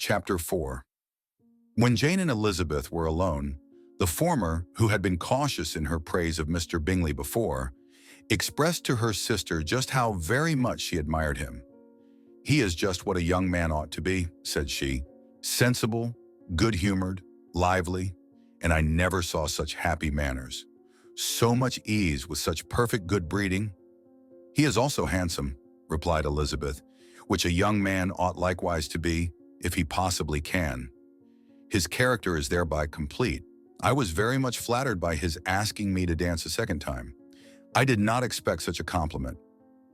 Chapter 4. When Jane and Elizabeth were alone, the former, who had been cautious in her praise of Mr. Bingley before, expressed to her sister just how very much she admired him. "He is just what a young man ought to be," said she, "sensible, good-humored, lively, and I never saw such happy manners. So much ease with such perfect good breeding." "He is also handsome," replied Elizabeth, "which a young man ought likewise to be, if he possibly can. His character is thereby complete. I was very much flattered by his asking me to dance a second time. I did not expect such a compliment.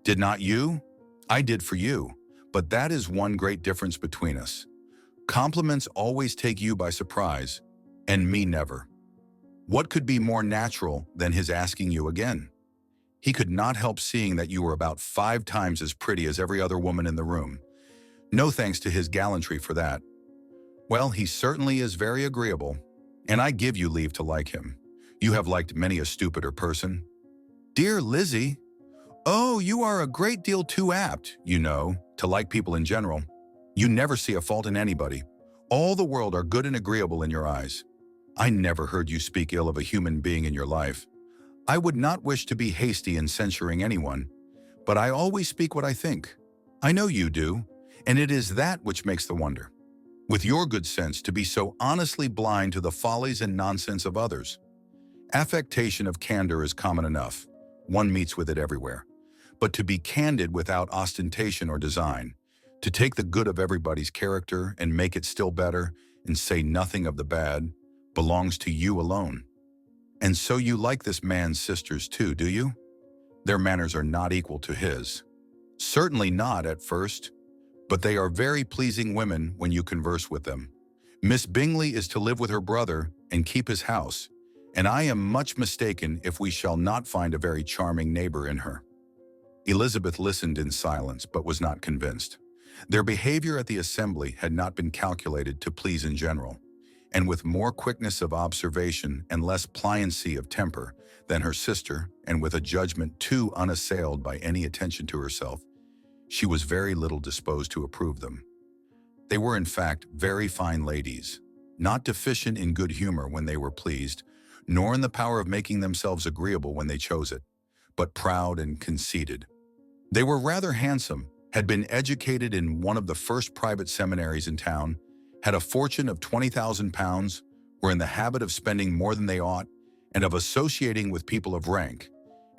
Did not you? I did for you, but that is one great difference between us. Compliments always take you by surprise, and me never. What could be more natural than his asking you again? He could not help seeing that you were about 5 times as pretty as every other woman in the room. No thanks to his gallantry for that. Well, he certainly is very agreeable, and I give you leave to like him. You have liked many a stupider person." "Dear Lizzie, oh, you are a great deal too apt, you know, to like people in general. You never see a fault in anybody. All the world are good and agreeable in your eyes. I never heard you speak ill of a human being in your life. I would not wish to be hasty in censuring anyone, but I always speak what I think. I know you do, and it is that which makes the wonder. With your good sense to be so honestly blind to the follies and nonsense of others. Affectation of candor is common enough. One meets with it everywhere. But to be candid without ostentation or design, to take the good of everybody's character and make it still better and say nothing of the bad, belongs to you alone. And so you like this man's sisters too, do you? Their manners are not equal to his. Certainly not at first, but they are very pleasing women when you converse with them. Miss Bingley is to live with her brother and keep his house, and I am much mistaken if we shall not find a very charming neighbor in her." Elizabeth listened in silence, but was not convinced. Their behavior at the assembly had not been calculated to please in general, and with more quickness of observation and less pliancy of temper than her sister, and with a judgment too unassailed by any attention to herself, she was very little disposed to approve them. They were in fact very fine ladies, not deficient in good humor when they were pleased, nor in the power of making themselves agreeable when they chose it, but proud and conceited. They were rather handsome, had been educated in one of the first private seminaries in town, had a fortune of £20,000, were in the habit of spending more than they ought, and of associating with people of rank,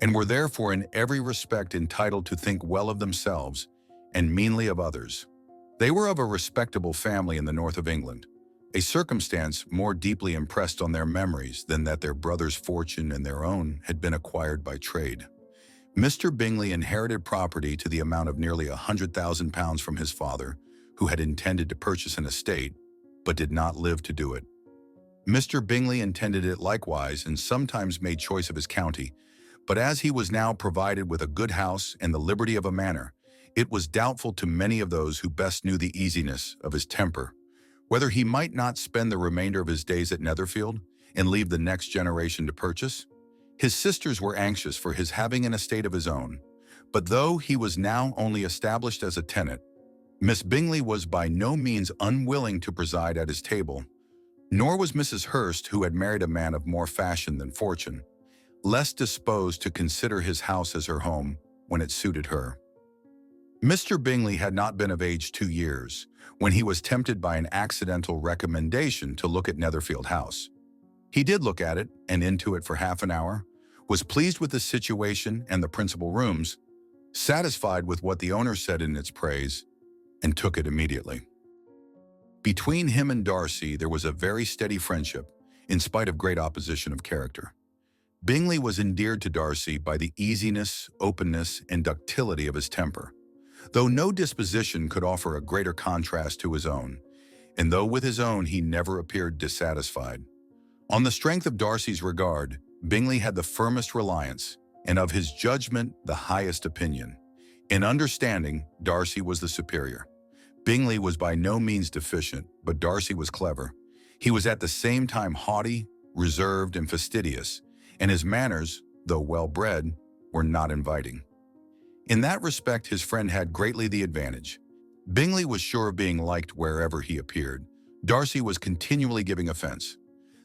and were therefore in every respect entitled to think well of themselves and meanly of others. They were of a respectable family in the north of England, a circumstance more deeply impressed on their memories than that their brother's fortune and their own had been acquired by trade. Mr. Bingley inherited property to the amount of nearly £100,000 from his father, who had intended to purchase an estate, but did not live to do it. Mr. Bingley intended it likewise and sometimes made choice of his county, but as he was now provided with a good house and the liberty of a manor, it was doubtful to many of those who best knew the easiness of his temper, whether he might not spend the remainder of his days at Netherfield and leave the next generation to purchase. His sisters were anxious for his having an estate of his own, but though he was now only established as a tenant, Miss Bingley was by no means unwilling to preside at his table, nor was Mrs. Hurst, who had married a man of more fashion than fortune, less disposed to consider his house as her home when it suited her. Mr. Bingley had not been of age 2 years when he was tempted by an accidental recommendation to look at Netherfield House. He did look at it and into it for half an hour, was pleased with the situation and the principal rooms, satisfied with what the owner said in its praise, and took it immediately. Between him and Darcy there was a very steady friendship, in spite of great opposition of character. Bingley was endeared to Darcy by the easiness, openness, and ductility of his temper, though no disposition could offer a greater contrast to his own, and though with his own he never appeared dissatisfied. On the strength of Darcy's regard, Bingley had the firmest reliance, and of his judgment the highest opinion. In understanding, Darcy was the superior. Bingley was by no means deficient, but Darcy was clever. He was at the same time haughty, reserved, and fastidious, and his manners, though well-bred, were not inviting. In that respect his friend had greatly the advantage. Bingley was sure of being liked wherever he appeared. Darcy was continually giving offense.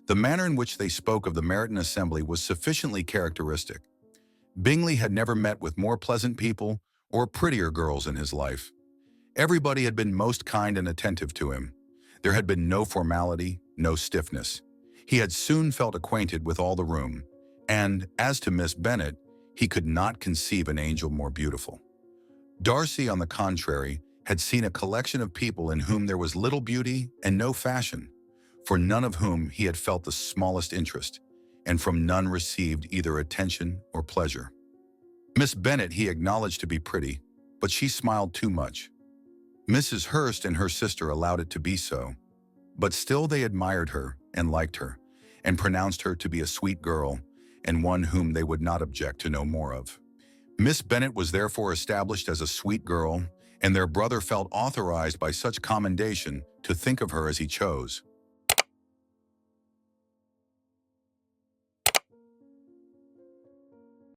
The manner in which they spoke of the Meryton Assembly was sufficiently characteristic. Bingley had never met with more pleasant people or prettier girls in his life. Everybody had been most kind and attentive to him. There had been no formality, no stiffness. He had soon felt acquainted with all the room, and as to Miss Bennet, he could not conceive an angel more beautiful. Darcy, on the contrary, had seen a collection of people in whom there was little beauty and no fashion, for none of whom he had felt the smallest interest, and from none received either attention or pleasure. Miss Bennet he acknowledged to be pretty, but she smiled too much. Mrs. Hurst and her sister allowed it to be so, but still they admired her and liked her, and pronounced her to be a sweet girl, and one whom they would not object to know more of. Miss Bennet was therefore established as a sweet girl, and their brother felt authorized by such commendation to think of her as he chose.